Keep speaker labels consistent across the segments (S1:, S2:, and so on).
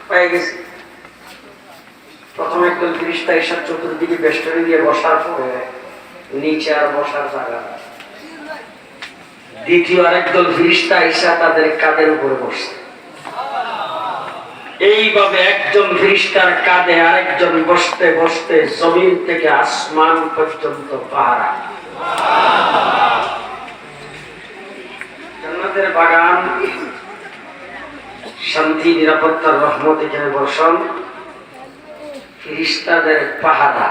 S1: পেয়ে গেছি। প্রথম একদল ফিরিস্তা এসে চতুর্দিকে বেষ্টনী দিয়ে বসার পরে নিচে আর বসার জায়গা। দ্বিতীয় আরেকদল ফিরিস্তা এসে তাদের কাঁধের উপরে বসছে। এইভাবে একজন ফিরিস্তার কাঁধে আরেকজন বসতে বসতে জমিন থেকে আসমান পর্যন্ত পাহারা। জান্নাতের বাগান, শান্তি, নিরাপত্তার রহমত এখানে বর্ষণ, ফিরিস্তাদের পাহারা।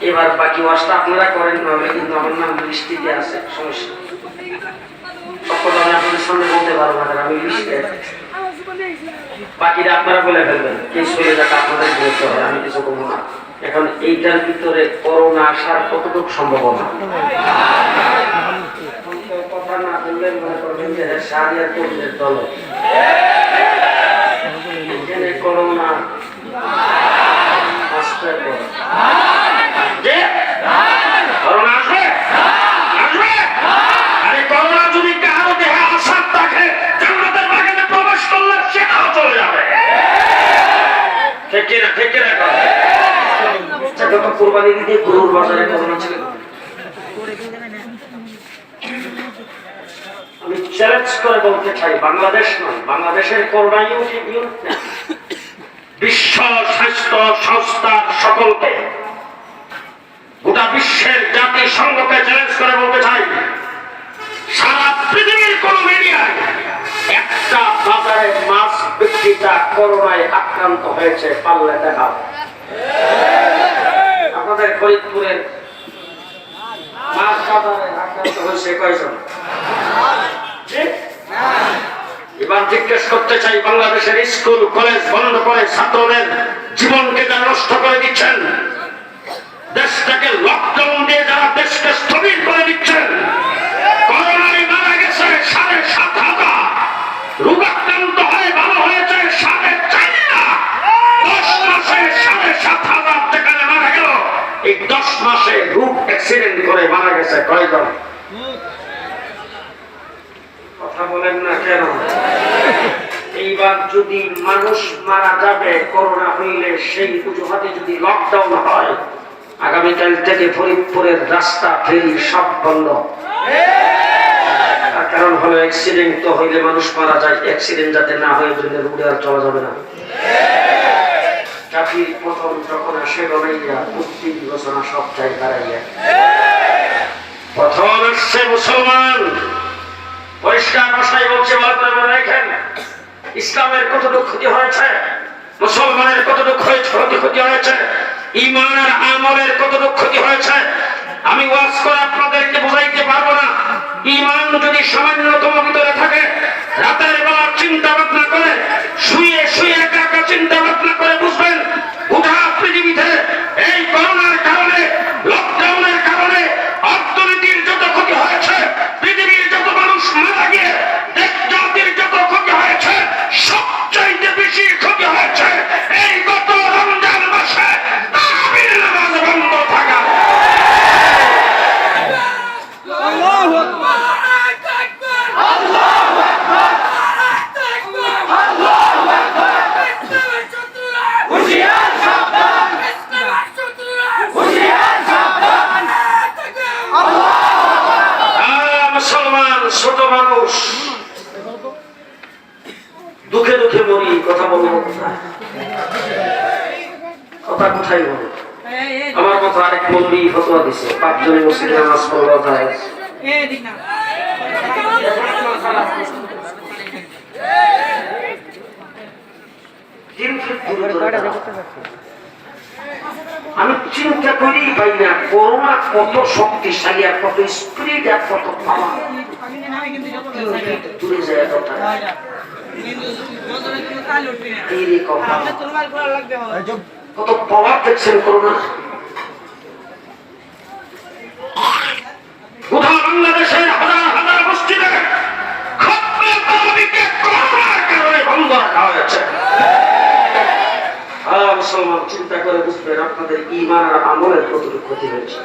S1: এবার বাকি ওয়াজটা আপনারা করেন, নাহলে কিন্তু আমার নাম লিস্টিতে আছে, সমস্যা। সব কথা আমি আপনাদের সামনে বলতে পারবো না, আমি লিস্টে। বাকিটা আপনারা বলে ফেলবেন, কে চলে যাক আপনাদের বলতে হয়, আমি কিছু বলবো না। এখন এইটার ভিতরে করোনা আসার কতটুকু সম্ভাবনা? কথা না বললে মনে করবেন যে সারিয়া কর্মীর দল এখানে করোনা আসতে পারে। করোনা আসবে, আসবে। আরে করোনা যদি কারো দেহে আসার থাকে, জান্নাতের বাগানে প্রবেশ করলে সেটাও চলে যাবে। ঠিক কিনা? ঠিক কিনা? গত কুরবানি দিতে গরুর বাজারে করোনা ছিল। আমি চ্যালেঞ্জ করে বলতে চাই, বাংলাদেশ নয়, বাংলাদেশের করোনা ইউনিট না, বিশ্ব স্বাস্থ্য সংস্থার সকলকে, গোটা বিশ্বের জাতিসংঘকে চ্যালেঞ্জ করে বলতে চাই, সারা পৃথিবীর কোন মিডিয়ায় একটা বাজারে মাছ বিক্রেতা করোনায় আক্রান্ত হয়েছে পারলে দেখাও। আপনাদের ফরিদপুরের মাছ বাজারে আক্রান্ত হয়েছে কয়জন? এবার জিজ্ঞেস করতে চাই, বাংলাদেশের স্কুল কলেজ বন্ধ করে ছাত্রদের জীবনকে যারা নষ্ট করে দিচ্ছেন, দেশটাকে লকডাউন দিয়ে যারা দেশকে স্থবির করে দিচ্ছেন, করোনায় মারা গেছে 7,500, রোগাক্রান্ত হয়ে ভালো হয়েছে 4,500, 10 মাসে 7,500 যেখানে মারা গেল, এই 10 মাসে রোগ অ্যাক্সিডেন্ট করে মারা গেছে কয়জন? কথা বলেন না কেন? এইবার যদি মানুষ মারা যাবে করোনা হইলে, সেই অজুহাতে যদি লকডাউন হয়, আগামীকাল থেকে ফরিদপুরের রাস্তা ফেরি সব বন্ধ। তার কারণ হলো অ্যাক্সিডেন্ট তো হইলে মানুষ মারা যায়, অ্যাক্সিডেন্ট যাতে না হয় জন্য রোডে আর চলা যাবে না। জাতির প্রথম যখন আসে রনাইয়া, মুক্তি ঘোষণা সব চাই দাঁড়াইয়া। প্রথম আসছে মুসলমান, পরিষ্কার ভাষায় বলছে, ভালো করে মনে রাখেন, ইসলামের কতটুকু ক্ষতি হয়েছে, মুসলমানের কতটুকু ক্ষতি হয়েছে, ঈমান আর আমলের কতটুকু ক্ষতি হয়েছে, আমি ওয়াজ করে আপনাদেরকে বুঝাইতে পারবো না। ঈমান যদি সামান্যতম ভিতরে থাকে, রাতের বেলা চিন্তা ভাবনা করে, শুয়ে শুয়ে একা একা চিন্তা ভাবনা করে বুঝবেন, গোটা পৃথিবীতে এই করোনার কারণে, লকডাউনের কারণে অর্থনীতির যত ক্ষতি হয়েছে, পৃথিবীর যত মানুষ মারা গিয়ে দেশ জাতির যত ক্ষতি হয়েছে, সবচাইতে বেশি ক্ষতি হয়েছে এই গত রমজান মাসে তারাবির নামাজ বন্ধ থাকা। আল্লাহু আকবার, আল্লাহু আকবার, আল্লাহু আকবার। হুঁশিয়ার সাবধান, হুঁশিয়ার সাবধান। মুসলমান ছোট মানুষ, দুঃখে দুঃখে মরি, কথা বলবো কোথায়? কথা কোথায় বলবো? আমার মতো আরেক মন্দির ফতোয়া দিছে, 5 জনের মুসলিম নামাজ পড়া যায়। আমি চিন্তা করি পাই না, করোনা কত শক্তিশালী আর কত স্পিড আর কত পাওয়ার। দূরে যায় কত পাওয়ার দেখছেন করোনা। গোটা বাংলাদেশের হাজার হাজার মসজিদে করোনার কারণে বন্ধ রাখা হয়েছে। মুসলমান চিন্তা করে বুঝবেন আপনাদের ঈমান আর আমলের কতটুকু ক্ষতি হয়েছে।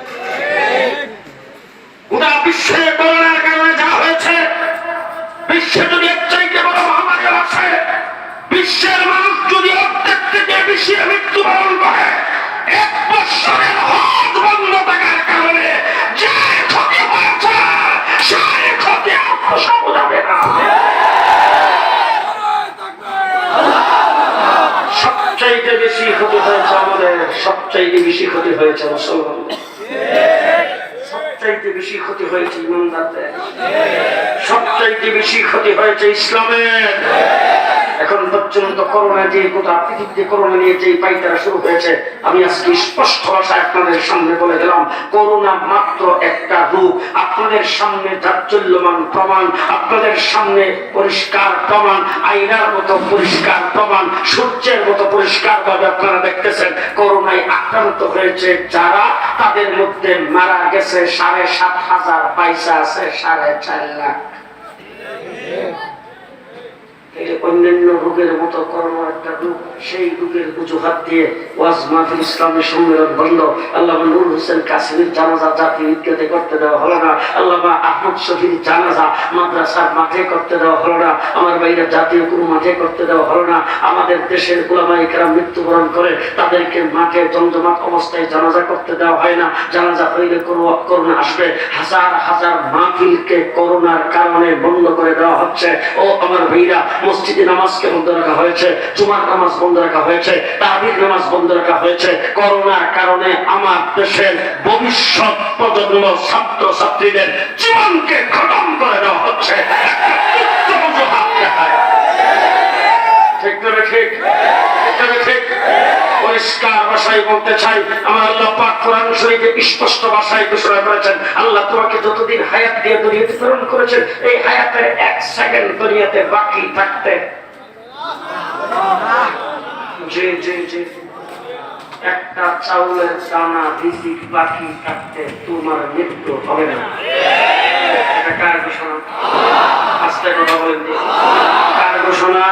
S1: গোটা বিশ্বে করোনার কারণে যা হয়েছে, বিশ্বে যদি এর চাইতে বড় মহামারী আসে, বিশ্বের মানুষ যদি সবচাইতে বেশি ক্ষতি হয়েছে আমাদের, সবচাইতে বেশি ক্ষতি হয়েছে মুসলমানদের, সবচাইতে বেশি ক্ষতি হয়েছে ইমানদারদের, সবচাইতে বেশি ক্ষতি হয়েছে ইসলামের। এখন পর্যন্ত করোনা যে গোটা পৃথিবীতে করোনা নিয়ে যে পাইতারা শুরু হয়েছে, আমি আজকে স্পষ্ট ভাষায় আপনাদের সামনে বলে দিলাম, করোনা মাত্র একটা রূপ। আপনাদের সামনে জাজ্জল্যমান প্রমাণ, আপনাদের সামনে পরিষ্কার প্রমাণ, আয়নার মতো পরিষ্কার প্রমাণ, সূর্যের মতো পরিষ্কার ভাবে আপনারা দেখতেছেন। করোনায় আক্রান্ত হয়েছে যারা, তাদের মধ্যে মারা গেছে 7,500, পয়সা আছে 4.5 লাখ। অন্যান্য রোগের মতো করোনা একটা রোগ, সেই রোগের অজুহাত দিয়ে ওয়াজ মাহফিল ইসলামী সম্মেলন বন্ধ। আল্লামা নূর হোসেন কাসিমের জানাজা জাতীয় ঈদগাহে করতে দেওয়া হলো না। আল্লামা আহমদ শফির জানাজা মাদ্রাসার মাঠে করতে দেওয়া হলো না। আমার ভাইরা জাতীয় কোনো মাঠে করতে দেওয়া হলো না। আমাদের দেশের উলামায়ে কেরাম মৃত্যুবরণ করে তাদেরকে মাঠে জমজমাট অবস্থায় জানাজা করতে দেওয়া হয় না। জানাজা হইলে করোনা আসবে। হাজার হাজার মাহফিলকে করোনার কারণে বন্ধ করে দেওয়া হচ্ছে। ও আমার ভাইরা, মসজিদে নামাজকে বন্ধ রাখা হয়েছে, জুমার নামাজ বন্ধ রাখা হয়েছে, তারাবির নামাজ বন্ধ রাখা হয়েছে। করোনার কারণে আমার দেশের ভবিষ্যৎ প্রজন্ম ছাত্র ছাত্রীদের জীবনকে খতম করে দেওয়া হচ্ছে। ঠিক করে ঠিক, ঠিক পরিষ্কার ভাষায় বলতে চাই, আমার আল্লাহ পাক কোরআন শরীফে স্পষ্ট ভাষায় ঘোষণা করেছেন, আল্লাহ তোমাকে যতদিন হায়াত দিয়ে দুনিয়াতে প্রেরণ করেছেন, এই হায়াতের 1 সেকেন্ড দুনিয়াতে বাকি থাকতে, জি জি জি, একটা চাউলের দানা রিজিক বাকি থাকতে তোমার মৃত্যু হবে না। এটা কার ঘোষণা? আস্তে কথা বলেন, কার ঘোষণা?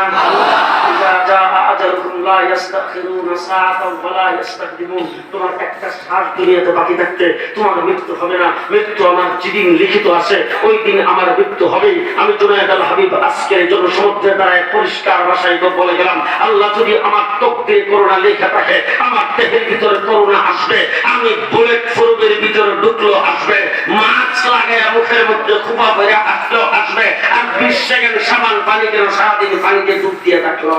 S1: তোমার একটা শ্বাস দুনিয়াতে বাকি থাকতে তোমার মৃত্যু হবে না। মৃত্যু আমার যেদিন লিখিত আছে ওই দিন আমার মৃত্যু হবেই। আমি জুনায়েদ আল হাবিব আজকের জনসমুদ্রের দ্বারায় পরিষ্কার ভাষায় বলে গেলাম, আল্লাহ যদি আমার তকদিরে করোনা লেখা থাকে, আমার দেহের ভিতরে করোনা আসবে, আমি বুলেট প্রুফের ভিতরে ঢুকলো আসবে, মাস্ক লাগায় মুখের মধ্যে খোপা ভরে আসলেও আসবে, আর 20 সেকেন্ড সাবান পানি কেন সারাদিন পানিতে ডুব দিয়ে থাকলো।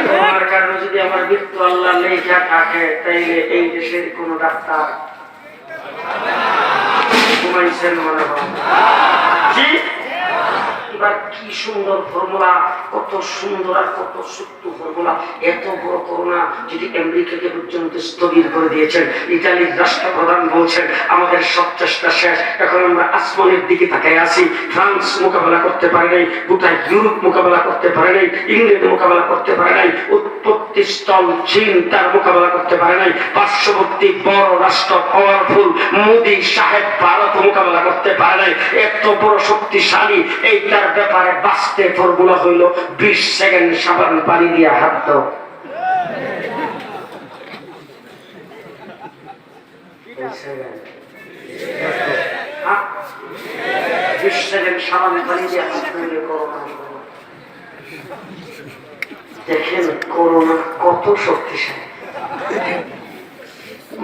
S1: করোনার কারণে যদি আমার মৃত্যু আল্লাহ লেখা থাকে, তাইলে এই দেশের কোন ডাক্তার ঘুমাইছেন মনে হয়। এবার কি সুন্দর ফর্মুলা, কত সুন্দর আর কত সত্য ফর্মুলা। এত বড় করোনা যদি আমেরিকাকে পর্যন্ত স্থগিত করে দিয়েছেন, ইতালির রাষ্ট্রপ্রধান বলছেন আমাদের সব চেষ্টা শেষ, এখন আমরা আসমানের দিকে তাকাই আছি। ফ্রান্স মোকাবেলা করতে পারে নাই, গোটা ইউরোপ মোকাবেলা করতে পারে নাই, ইংল্যান্ড মোকাবেলা করতে পারে নাই, উৎপত্তি স্থল চীন তার মোকাবেলা করতে পারে নাই, পার্শ্ববর্তী বড় রাষ্ট্র পাওয়ারফুল মোদী সাহেব ভারত মোকাবেলা করতে পারে নাই। এত বড় শক্তিশালী এইটার ব্যাপারে বাঁচতে ফর্মুলা হইল 20 সেকেন্ড সাবান পানি দিয়ে হাত দাও। 20 সেকেন্ড সাবান পানি দিয়ে হাত ধুইলে করোনা। দেখেন করোনা কত শক্তিশালী।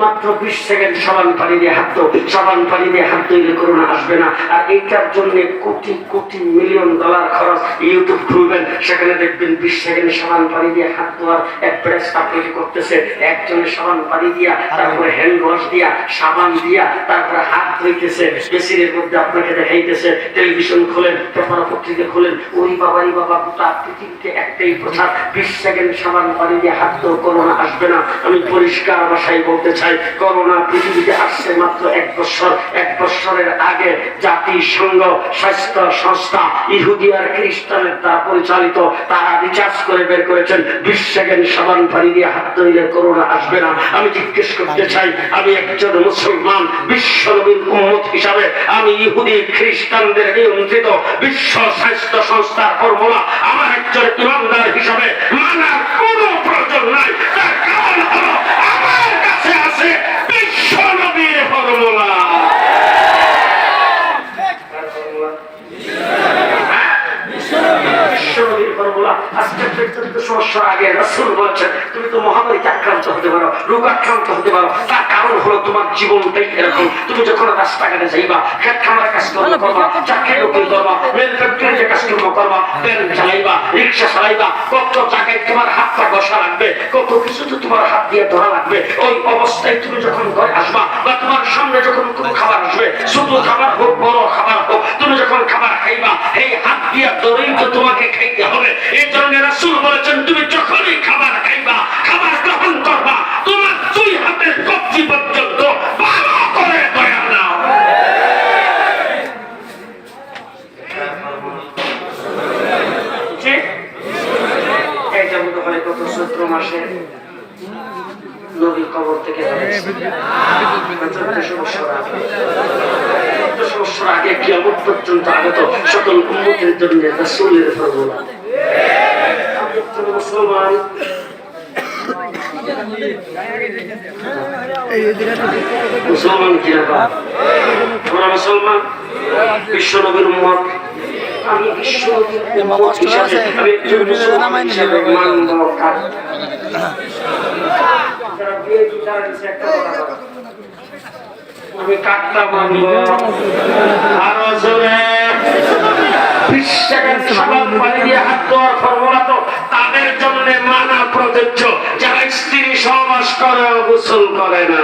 S1: মাত্র 20 সেকেন্ড সাবান পানি দিয়ে হাত ধো, সাবান পানি দিয়ে হাত ধুইলে করোনা আসবে না। আর এইটার জন্য কোটি কোটি মিলিয়ন ডলার খরচ। ইউটিউব খুলবেন, সেখানে দেখবেন 20 সেকেন্ড সাবান পানি দিয়ে হাত ধোয়ার অ্যাডভার্টাইজ আপলোড করতেছে। একজনের সাবান পানি দিয়া, তারপরে হ্যান্ড ওয়াশ দিয়া, সাবান দিয়া, তারপরে হাত ধুইতেছে, মেশিনের মধ্যে আপনাকে দেখাইতেছে। টেলিভিশন খোলেন, পেপার পত্রিকা খোলেন, ওই বাবাই বাবা, গোটা পৃথিবীতে একটাই প্রচার, 20 সেকেন্ড সাবান পানি দিয়ে হাত ধো, করোনা আসবে না। আমি পরিষ্কার ভাষায় বলতে চাই, করোনা পৃথিবীতে আসছে মাত্র 1 বছর। 1 বছরের আগে জাতিসংঘ স্বাস্থ্য সংস্থা ইহুদি আর খ্রিস্টানের দ্বারা পরিচালিত, তারা রিসার্চ করে বের করেছেন 20 সেকেন্ড সাবান পানি দিয়ে হাত ধুইলে করোনা আসবে না। আমি জিজ্ঞেস করতে চাই, আমি একজন মুসলমান, বিশ্ব নবীর উম্মত হিসাবে আমি ইহুদি খ্রিস্টানদের নিয়ন্ত্রিত বিশ্ব স্বাস্থ্য সংস্থার ফর্মুলা আমার একজন ইমানদার হিসাবে মানার কোনো প্রয়োজন নাই। তার কারণ হলো আমার কাছে আছে বিশ্ব নবীর ফর্মুলা। আজকে 1400 বছর আগে রাসূল বলেছেন, তুমি তো মহামারীতে আক্রান্ত হতে পারো, রোগ আক্রান্ত হতে পারো। তার কারণ হলো তোমার জীবনটাই এরকম। তুমি যখন রাস্তাঘাটে যাইবা, খেত খামারে কাজ করবা, চাকরি নকরি করবা, ম্যানুফ্যাকচারিংয়ে কাজকর্ম করবা, ট্রেন চালাইবা, রিক্সা চালাইবা, কত জায়গায় তোমার হাতটা ঘষা লাগবে, কত কিছু তো তোমার হাত দিয়ে ধরা লাগবে। ওই অবস্থায় তুমি যখন ঘরে আসবা বা তোমার সামনে যখন কোনো খাবার আসবে, ছোট খাবার হোক বড় খাবার হোক, তুমি যখন খাবার খাইবা এই হাত দিয়ে ধরেই তো তোমাকে খাইতে হবে। এই জন্য রাসূল বলেছেন তুমি যখনই খাবার খাইবা, খাবার গ্রহণ করবা, তোমার দুই হাতের কবজি পর্যন্ত ভালো করে ধরে নাও। এই যেমন হয় গত চৈত্র মাসে নবী কবর থেকে বছর আগে কিয়ামত পর্যন্ত আগত সকল উম্মতের জন্য রাসূলের ফরমান। মুসলমান মুসলমান কিনা আমরা মুসলমান, বিশ্ব নবীর উম্মত। আমি বিশ্ব নবীর উম্মত হিসাবে আমি একজন মুসলমান হিসাবে মানব কাজ। আমি কাটটা মানব আরো জোরে বিশ্বাসের সবাব পানি দিয়ে হাত ধোয়ার ফর্মুলা তো তাদের জন্য মানা প্রযোজ্য যারা স্ত্রী সহবাস করে গোসল করে না।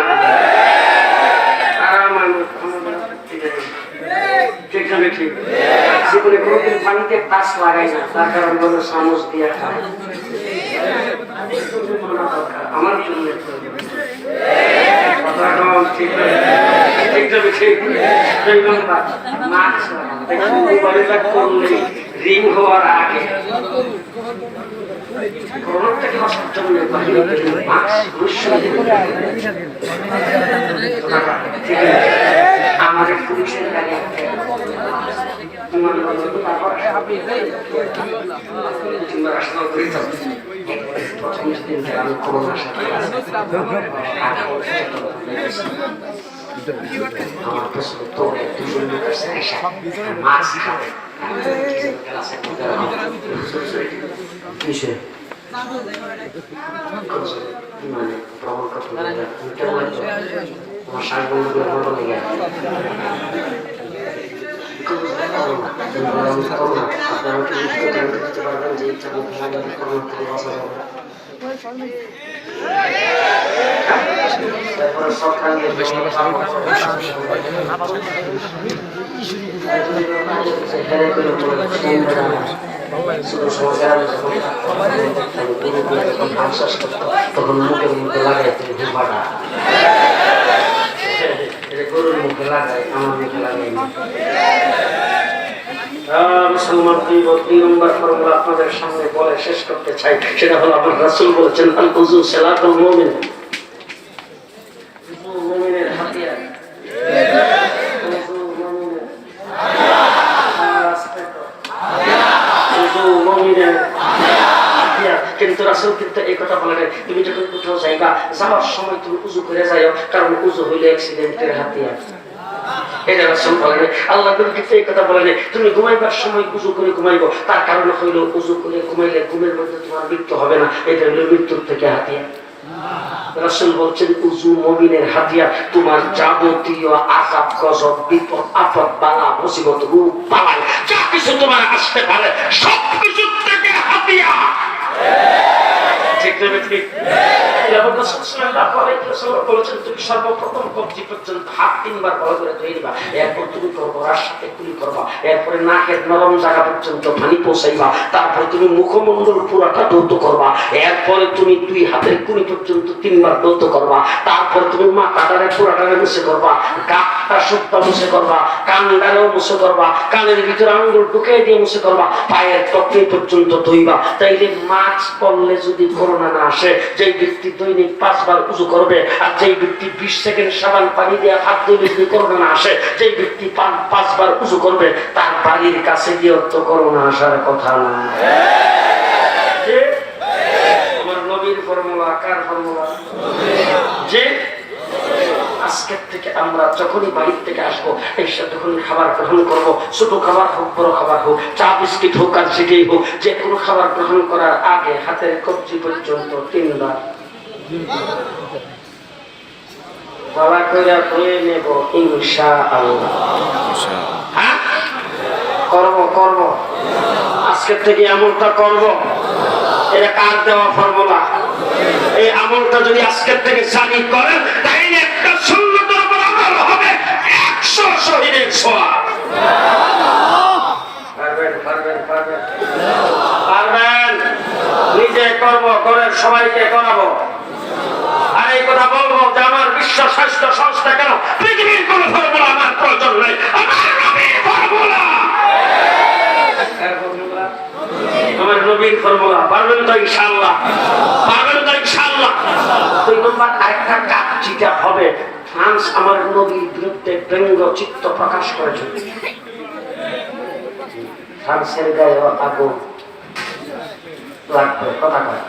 S1: ঠিক না ঠিক? জীবনে কোনোদিন পানিতে কাজ লাগাই না, তার কারণ হলো চামচ দিয়ে খায়। আমার জন্য রিং হওয়ার আগে আমাদের পুলিশের গাড়ি প্রথম দিন থেকে আমি করোনার সাথে আমার প্রশ্ন তো দুজন লোকের মাছ খাবে কিসে মানে প্রবল কথা কেমন লাগছে আমার শাক বন্ধুগুলো মতো লেগে দিতে পারবেন যে ইচ্ছা করোনা থেকে বাঁচা যাবে। তারপরে সরকার তখন মুখের মধ্যে লাগাই ঘুমাটা গরুর মুখে লাগাই, আমার মুখে লাগাই। মুসলমান দুই নম্বর ফর্মুলা আপনাদের সামনে বলে শেষ করতে চাই, সেটা হলো আমার রাসূল বলেছেন আল উযু সালাতুল মুমিন। মুমিনের হাতিয়ার, কিন্তু রাসূল কিন্তু এই কথা বলে নাই তুমি যখন কোথাও যাইবা যাওয়ার সময় তুমি উযু করে যাইও, কারণ উযু হইলে অ্যাক্সিডেন্টের হাতিয়ার। এটা রাসূল বলেন। আল্লাহ কিন্তু এই কথা বলেন তুমি ঘুমাইবার সময় উযু করে ঘুমাইবো, তার কারণ হইল উযু করে ঘুমাইলে ঘুমের মধ্যে তোমার মৃত্যু হবে না, এটা হলো মৃত্যুর থেকে হাতিয়ার। রাসূল বলছেন উযু মুমিনের হাতিয়ার, তোমার যাবতীয় আযাব গজব বিপদ আপদ বালা মুসিবত রূপ বালাই যা কিছু তোমার আসতে পারে সব কিছু থেকে হাতিয়ার। ঠিক না ঠিক? বলেছেন তুমি সর্বপ্রথম কবজি পর্যন্ত হাত 3 বার ভালো করে ধুয়ে দিবা, এরপর তুমি করবার সাথে কুলি করবা, এরপরে নাকের নরম জায়গা পর্যন্ত পানি পৌঁছাইবা, তারপর তুমি মুখমণ্ডল পুরাটা ধৌত করবা, এরপরে তুমি 2 হাতের কুলি পর্যন্ত 3 বার ধৌত করবা, তারপর তুমি মাথাটারে পুরাটারে মুছে করবা, গাঁটটা সুদ্ধা মুছে করবা, কানটারেও মুছে করবা, কানের ভিতরে আঙ্গুল ঢুকিয়ে দিয়ে মুছে করবা, পায়ের টকনি পর্যন্ত ধুইবা। তাইলে মাছ পড়লে যদি করোনা না আসে, যেই ব্যক্তি দৈনিক 5 বার উযু করবে আর যেই ব্যক্তি 20 সেকেন্ড সাবান পানি দিয়ে হাত ধুইলে যদি করোনা না আসে, যেই ব্যক্তি 5 বার উযু করবে তার বাড়ির কাছে গিয়ে তো করোনা আসার কথা না। আমার নবীর ফর্মুলা, কার ফর্মুলা? যে আজকের থেকে আমরা যখনই বাড়ির থেকে আসবো এসে তখন খাবার গ্রহণ করবো, ছোট খাবার হোক বড় খাবার হোক, চা বিস্কিট হোক আর সেটাই হোক, যে কোনো খাবার গ্রহণ করার আগে হাতের কবজি পর্যন্ত 3 বার গলা করে ধুয়ে নেব ইনশাআল্লাহ। হ্যাঁ করবো করবো আজকের থেকে আমলটা করব, এটা কার দেওয়া ফর্মুলা? এই আমলটা যদি আজকের থেকে জারি করেন তাইলে একটা সুন্নতের উপর আমল হবে 100 শহীদের সওয়াব। পারবেন পারবেন পারবেন পারবেন? নিজে করব, করে সবাইকে করাবো। আর এই কথা বলবো যে আমার বিশ্ব স্বাস্থ্য সংস্থা কেন, পৃথিবীর কোন ফর্মুলা আমার প্রয়োজন নেই, আমার নবীর ফর্মুলা, আমার নবীর ফর্মুলা। পারবেন তো ইনশাআল্লাহ? পারবেন তো ইনশাআল্লাহ? 2 নম্বর আরেকটা কাজ যেটা হবে, ফ্রান্স আমার নবীর বিরুদ্ধে ব্যঙ্গ চিত্র প্রকাশ করেছে। ফ্রান্সের গায়ে আগুন লাগবে, কথা কয়।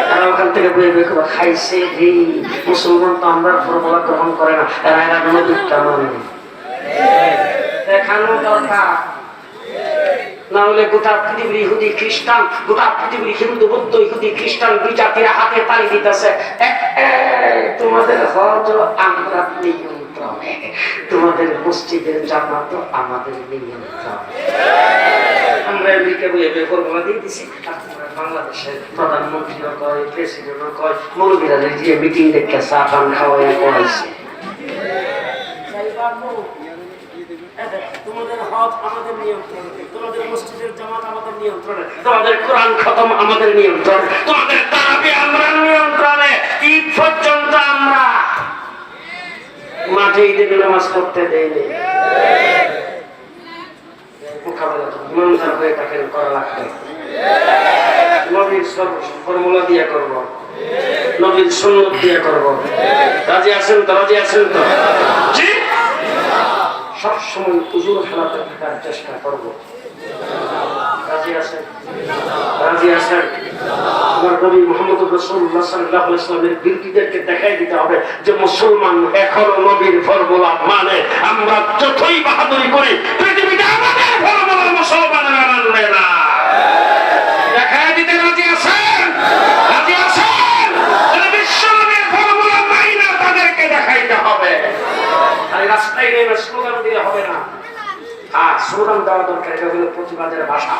S1: তারা ওখান থেকে বয়ে বয়ে খাইছে যে মুসলমান তো আমরা ফর্মুলা গ্রহণ করে না, এরা নবীরটা মানে দেখানো দরকার। না হলে গোটা পৃথিবীর ইহুদি খ্রিস্টান, গোটা পৃথিবীর হিন্দু বৌদ্ধ ইহুদি খ্রিস্টান 2 জাতির হাতে তালি দিতেছে, তোমাদের হজ আমরা নিয়ন্ত্রণে, তোমাদের মসজিদের জামাত আমাদের নিয়ন্ত্রণে। আমরা আমেরিকা বইয়ে ফর্মুলা দিয়ে দিছি, বাংলাদেশের প্রধানমন্ত্রীও কয়, প্রেসিডেন্টও কয়, মৌলবীরা যে মিটিং দেখে চা পান খাওয়াই করাইছে। তোমাদের হজ আমাদের নিয়ন্ত্রণে, তোমাদের মসজিদের জামাত আমাদের নিয়ন্ত্রণে, তোমাদের কোরআন খতম আমাদের নিয়ন্ত্রণে, তোমাদের তারাবি আমরা নিয়ন্ত্রণে। ঈদ পর্যন্ত আমরা মাঠে ঈদের নামাজ পড়তে দেয়নি। মোকাবেলা ইমানদার হয়ে তাকে করা লাগবে। নবীর ফর্মুলা দিয়ে করব, নবীর সুন্নাত দিয়ে করব। রাজি আছেন তো? রাজি আছেন তো? জি। সবসময় হুজুর হালাতে থাকার চেষ্টা করব। রাজি আছেন? রাজি আছেন? আমার নবী মুহাম্মদ রাসূলুল্লাহ সাল্লাল্লাহু আলাইহি ওয়াসাল্লামের বিরোধীদেরকে দেখাই দিতে হবে যে মুসলমান এখনো নবীর ফর্মুলা মানে। আমরা যতই বাহাদুরি করি, পৃথিবীতে আমাদের ফর্মুলা মুসলমানেরা মানবে না। দেখাই দিতে রাজি আছেন? রাজি আছেন? বিশ্ব নবীর ফর্মুলা মাইনা তাদেরকে দেখাইতে হবে। আর রাস্তায় নেমে স্লোগান দিলে হবে না। স্লোগান দেওয়া দরকার, এটা হলো প্রতিবাদের ভাষা।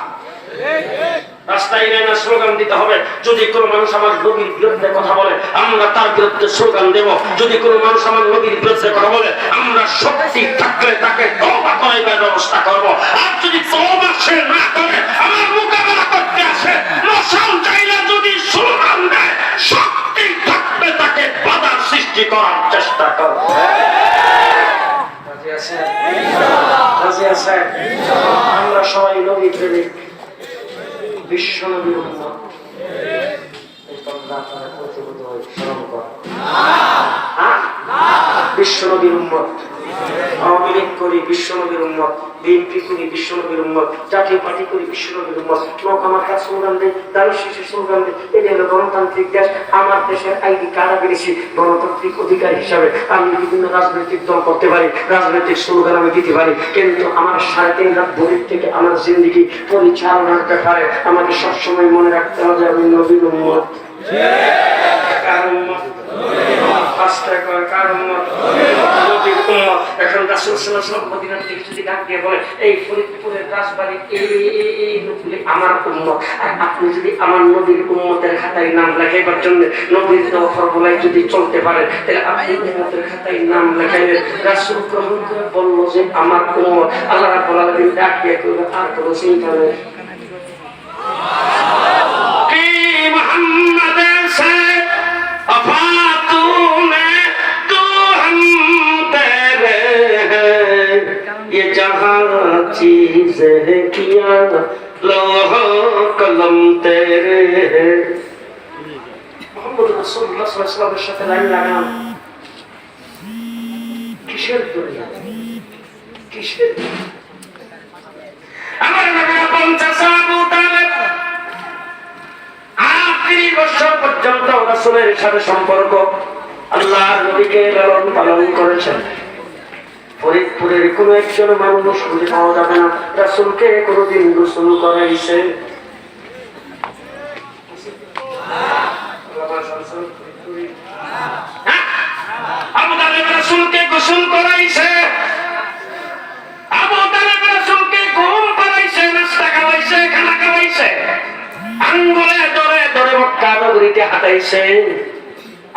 S1: রাস্তায় নেমে স্লোগান দিতে হবে। যদি কোনো মানুষ আমার নবীর বিরুদ্ধে কথা বলে, আমরা তার বিরুদ্ধে স্লোগান দেব। যদি কোনো মানুষ আমার নবীর বিরুদ্ধে কথা বলে, আমরা শক্তি থাকলে তাকে তওবা করাইবার ব্যবস্থা করব। আর যদি তওবা সে না করে, আমার মোকাবেলা করতে আসে, মশাল চাইলে যদি স্লোগান দেয়, শক্তি থাকলে তাকে বাধার সৃষ্টি করার চেষ্টা করব। আমরা সবাই নবী প্রেমিক, বিশ্ব নবীর উম্মত। বিশ্ব নবীর উম্মত। আওয়ামী লীগ করি বিশ্ব নবীর উম্মত, বিএনপি করি বিশ্ব নবীর উম্মত, জাতীয় পার্টি করি বিশ্ব নবীর উম্মত, নৌকামার্কা স্লোগান দেয়, দারুশ শিশু স্লোগান দেয়। এটা হলো গণতান্ত্রিক দেশ। আমার দেশের আইডি কার্ড পেয়েছি গণতান্ত্রিক অধিকার হিসাবে। আমি বিভিন্ন রাজনৈতিক দল করতে পারি, রাজনৈতিক স্লোগান আমি দিতে পারি, কিন্তু আমার 3.5 লাখ ভোটের থেকে আমার জিন্দেগি পরিচালনার ব্যাপারে আমাকে সবসময় মনে রাখতে হবে আমি নবীর উম্মত। কার উম্মত? এখন রাসূল সাল্লাল্লাহু আলাইহি ওয়াসাল্লাম মদিনার থেকে যদি ডাক দিয়ে বলে, এই ফরিদপুরের রাজবাড়ি এই লোকগুলি আমার উম্মত, আর আপনি যদি আমার নবীর উম্মতের খাতায় নাম লেখাইবার জন্য নবীর দেওয়া ফর্মুলায় যদি চলতে পারেন, তাহলে আপনি উম্মতের খাতায় নাম লেখাইলেন। রাসূল গ্রহণ করে বলল যে আমার উম্মত। আল্লাহ রাব্বুল আলামিন ডাক দিয়ে কইল, আর কোনো চিন্তা নেই। কি মুহাম্মদ সে ये जहां चीज है किया लौह कलम तेरे। मोहम्मद রাসূলুল্লাহ সাল্লাল্লাহু আলাইহি ওয়াসাল্লামের সাথে লাইন লাগান। কিসের দুনিয়া? কিসের? আমার নবী 50 আবু তালেব 30 বছর পর্যন্ত রাসূলের সাথে সম্পর্ক, আল্লাহর নবীকে লালন পালন করেছেন। ফরিদপুরের কোন একজন মানুষ খুঁজে পাওয়া যাবে না রাসূলকে কোনদিন গোসল করাইছে। আবু তালেব রাসূলকে গোসল করাইছে, আবু তালেব রাসূলকে ঘুম পাড়াইছে, নাস্তা খাওয়াইছে, খানা হাঁটাইছে।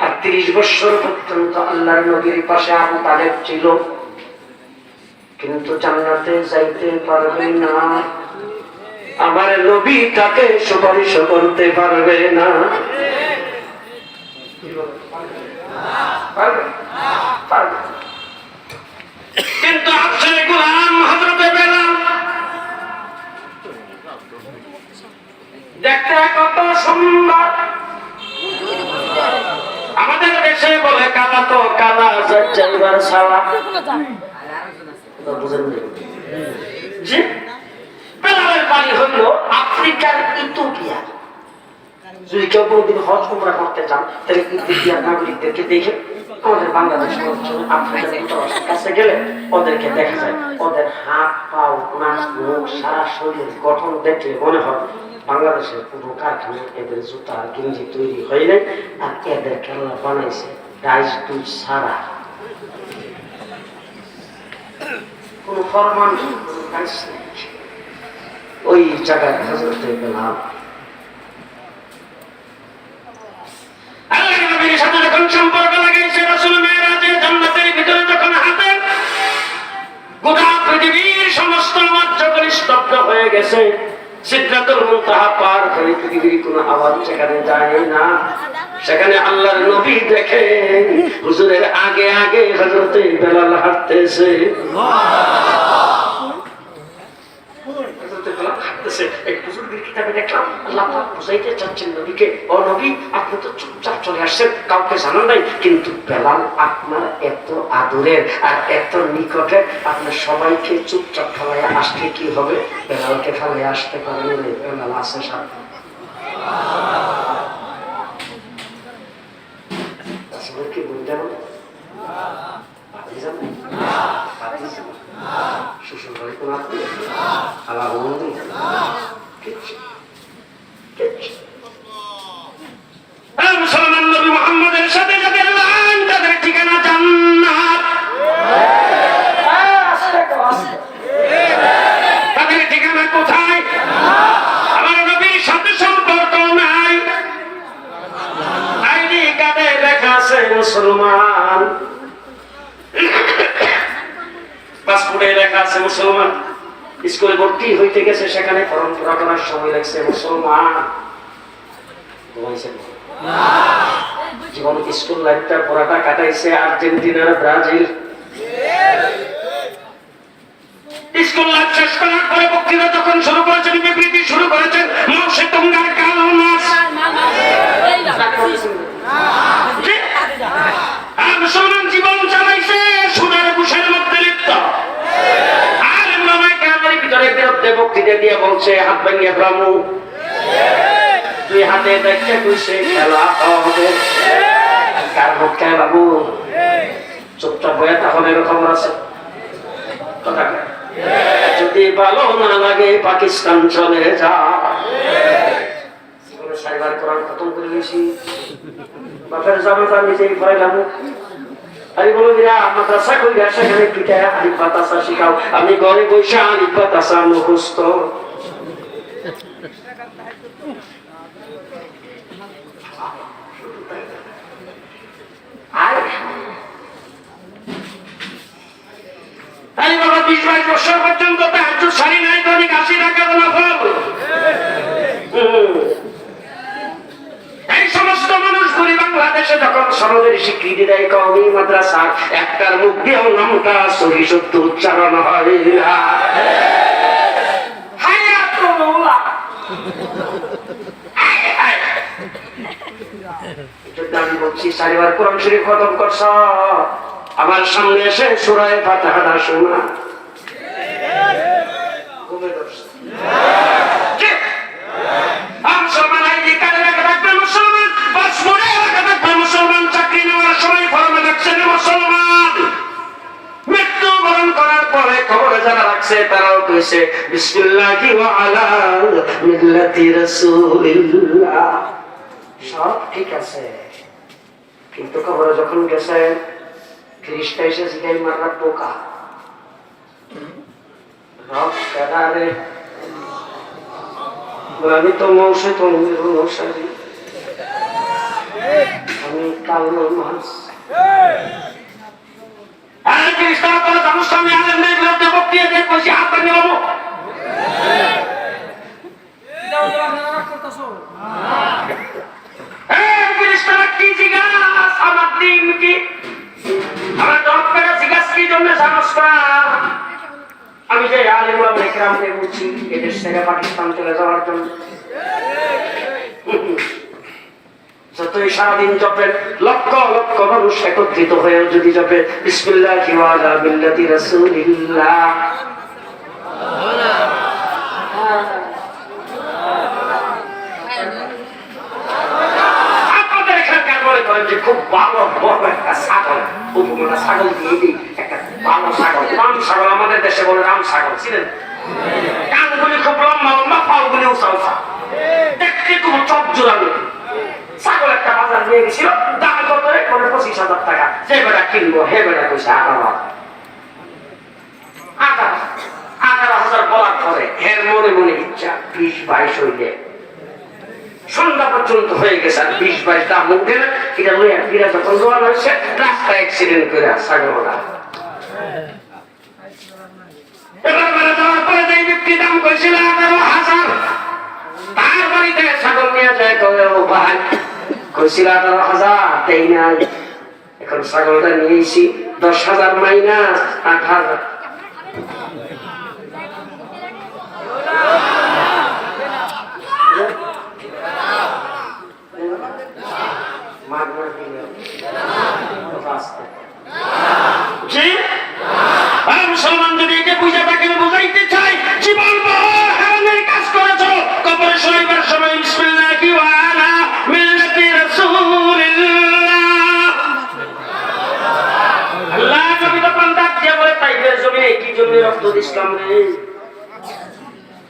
S1: আর 30 বছর পর্যন্ত আল্লাহর নবীর পাশে আবু তালেব ছিল, কিন্তু জান্নাতে যাইতে পারবে না। আমার নবী তাকে সুপারিশ করতে পারবে না। কিন্তু আফসারে গোলাম হযরতে বেলাল দেখতে কত সুন্দর। আমাদের দেশে বলে কালা তো কালা, যাইবার সালা। জি, বেলালের বাড়ি হইল আফ্রিকার ইথিওপিয়া। যদি কেউ কোনদিন হজ উমরা করতে চান তাহলে ইথিওপিয়ার নাগরিকদেরকে দেখে আমাদের বাংলাদেশ আফ্রিকার যুক্তরাষ্ট্রের কাছে গেলে ওদেরকে দেখা যায়, ওদের হাত পাও নাক মুখ সারা শরীর গঠন দেখলে মনে হয় বাংলাদেশের পুরো কারখানা এদের জুতা গেঞ্জি তৈরি হয় নাই। আর এদের খেলনা বানাইছে ডাইস দুধ ছাড়া, কোন ফরমান ওই জায়গায় হযরতে বেলাল আল্লাহর নবীর সাথে যখন সম্পর্ক লাগাইছে, রাসূল মেরাজে জান্নাতের ভিতরে যখন হাঁটেন, গোটা পৃথিবীর সমস্ত আওয়াজ যখন স্তব্ধ হয়ে গেছে, সিদরাতুল মুনতাহা পার করে পৃথিবীর কোনো আওয়াজ সেখানে যায় না। সেখানে আল্লাহর নবী দেখেন হুজুরের আগে আগে হযরতে বেলাল হাঁটতেছে। কাউকে জানান নাই, কিন্তু বেলাল আপনার এত আদরের আর এত নিকটের, আপনার সবাইকে চুপচাপ ফেলায় আসলে কি হবে? বেলালকে ফেলায় আসতে পারেন, বেলাল আছে সাথে। কি বলতেন শ্বশুর বাড়ি কোন আত্মীয় আল্লাহ মুসলমান নবী মুহাম্মদের সাথে যাদের লাইন তাদের ঠিকানা জান্নাত, তাদের ঠিকানা কোথায়? আমার নবীর সাথে সম্পর্ক নাই, আইডি কার্ডে লেখা আছে মুসলমান, পাসপোর্টে লেখা আছে মুসলমান, স্কুলে ভর্তি হইতে গেছে সেখানে ফর্ম পুরা করার সময় লাগছে মুসলমান। জীবন স্কুল লাইফটা পুরাটা কাটাইছে আর্জেন্টিনার ব্রাজিল। স্কুল লাইফ শেষ করার পরে বক্তৃতা যখন শুরু করেছেন, বিবৃতি শুরু করেছেন, মাউসে তুঙ্গার কালো মাছ মুসলমান জীবন চালাইছে সুদের ঘুষের মধ্যে লিপ্ত। আর ভিতরে বিরুদ্ধে বক্তৃতা দিয়ে বলছে হাত ভাঙিয়ে ব্রাহ্মণ দুই হাতে দেখতে কইছে খেলা হবে, কার ভোট খায় বাবু চুপচাপ বয়ে তাহলে খবর আছে। কথা যদি ভালো না লাগে পাকিস্তান চলে যা। সাইবার কোরআন খতম করে গেছি, বাপের জামাতা নিজেই পড়াইলাম। আরে বলো দিরা মাদ্রাসা কই আসা এখানে পিঠায় আলিফ বাতাসা শিখাও, আমি ঘরে বসে আলিফ বাতাসা মুখস্থ। আরে বাবা 20-22 বছর পর্যন্ত তাহাজ্জুদ সারি নাই, দৈনিক 80 টাকা নফল। এই সমস্ত মানুষগুলি বাংলাদেশে যখন সনদের স্বীকৃতি দেয় কওমি মাদ্রাসা, একটার মুখ দিয়েও নামটা সহি সত্য উচ্চারণ হয় না। আমি বলছি চারিবার কোরআন শরীফ খতম করছ, আমার সামনে এসে সূরা ফাতিহা শোনা। মুসলমান আইডি কার্ডে লেখা থাকবে মুসলমান, পাসপোর্টে লেখা থাকবে মুসলমান, চাকরি নেওয়ার সময় ফর্মে লাগছে মুসলমান, মৃত্যুবরণ করার পরে খবরে যারা রাখছে তারাও কইছে বিসমিল্লাহি ওয়া আলা মিল্লাতি রাসূলিল্লাহ। সব ঠিক আছে, কিন্তু খবরে যখন গেছে ফিরিস্তা এসে জিগাই মাররা পোকা রব কাদারে, আমি তো মৌসে তো মৌসারি আমি কালো মাছ ফেরেশতারা বলে আমার সামনে আলেমদের বিরুদ্ধে বক্তৃতা দিয়ে বলছি হাত ভেঙে নেবো। ফেরেশতারা কি জিজ্ঞাস আমার দিন কি আমার জবাব করে জিজ্ঞাস কি জন্য জানোস না? আমি যে আলেম ওলামা ইকরামকে বলছি এদেশ থেকে পাকিস্তান চলে যাওয়ার জন্য। যতই সারাদিন জপেন লক্ষ লক্ষ মানুষ একত্রিত হয়ে যদি জপে বিসমিল্লাহি ওয়া আলা মিল্লাতি রাসূলিল্লাহ, আপনাদের এখানকার মনে করেন যে খুব ভালো বড় একটা ছাগল, উপমা ছাগল দিয়ে দিই, একটা ভালো ছাগল, রাম ছাগল, আমাদের দেশে বলে রাম ছাগল, ছিলেন কানগুলি খুব লম্বা লম্বা, পাগুলি উঁচা উঁচা, দেখতে খুব চপ জোড়ানো ছাগল একটা বাজার নিয়ে গেছিল, দাম কত রে? 25,000 টাকা। যে বেটা কিনবো হে বেটা কইছে 18,000 বলার পরে এর মনে মনে ইচ্ছা 20-22 হইলে সন্ধ্যা পর্যন্ত হয়ে গেছে, আর 20-22 দাম উঠে না। এটা লইয়া ফিরে যখন জোয়ান হয়েছে রাস্তায় অ্যাক্সিডেন্ট করে ছাগলটা এবার বেড়ে যাওয়ার পরে যে ব্যক্তি দাম কইছিল 18,000, তার বাড়িতে ছাগল নিয়ে যায় ভাই কইছিল 18,000 দেই নাই, এখন ছাগলটা নিয়েছি 10,000 মাইনাস 8,000। মুসলমান যদি এটা বুঝে তাকে বুঝাইতে চাই জীবন হারামের কাজ করেছ, কবরে শোয়াইবার সময় বিসমিল্লাহি ওয়া আলা মিল্লাতি রাসূলিল্লাহ। আল্লাহ নবী তখন ডাক দিয়ে বলে তাইফের জমিনে কি জন্য রক্ত দিছিলাম রে?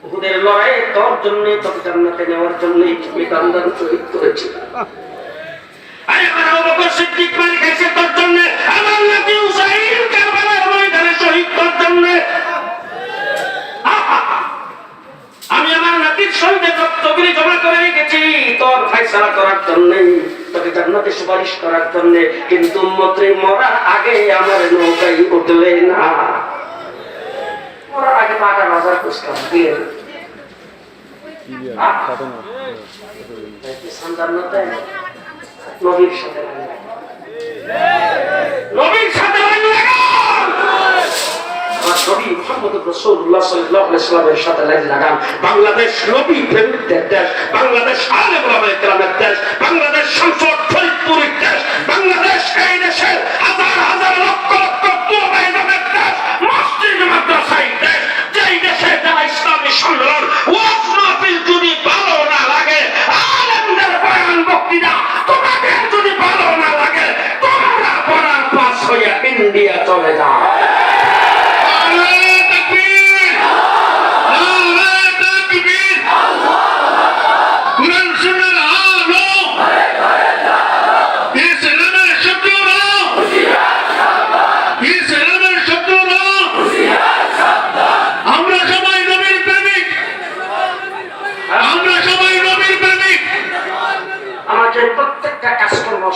S1: উহুদের লড়াইয়ে তোর জন্য, তোকে জান্নাতে নেওয়ার জন্য তুমি কান্দান শহীদ করেছিল। আরে আবু বকর সিদ্দিক মার খাইছে তোর জন্য, আমার নাতি হুসাইন কারবালার ময়দানে শহীদ তোর জন্য। আমি আমার নাতির শহীদের রক্তগুলি জমা করে রেখেছি তোর ফয়সালা করার জন্য, তোকে জান্নাতে সুপারিশ করার জন্য। কিন্তু উম্মতে মরার আগে আমার নৌকায় উঠলে না, মরার আগে 18,000 পুরস্কার দিয়ে জান্নাতে নবীর সাথে নবীর সাথে নবী মুহাম্মদ রাসূলুল্লাহ সাল্লাল্লাহু আলাইহি ওয়াসাল্লামের সাথে লাগান। বাংলাদেশ নবী প্রেমিকদের দেশ, বাংলাদেশ আলেম ওলামা ইকরামের দেশ, বাংলাদেশ সংসদ ফরিদপুরের দেশ, বাংলাদেশ এই দেশের হাজার হাজার লক্ষ লক্ষ মুমিনের দেশ, মসজিদ মাদ্রাসার দেশ। যেই দেশে যারা ইসলামী সম্মেলন ওয়াজ মাহফিল যদি ভালো না লাগে, আলেমদের বয়ান বক্তৃতা তোমাদের যদি ভালো না লাগে, তোমরা পড়ার পাস হইয়া ইন্ডিয়া চলে যাও।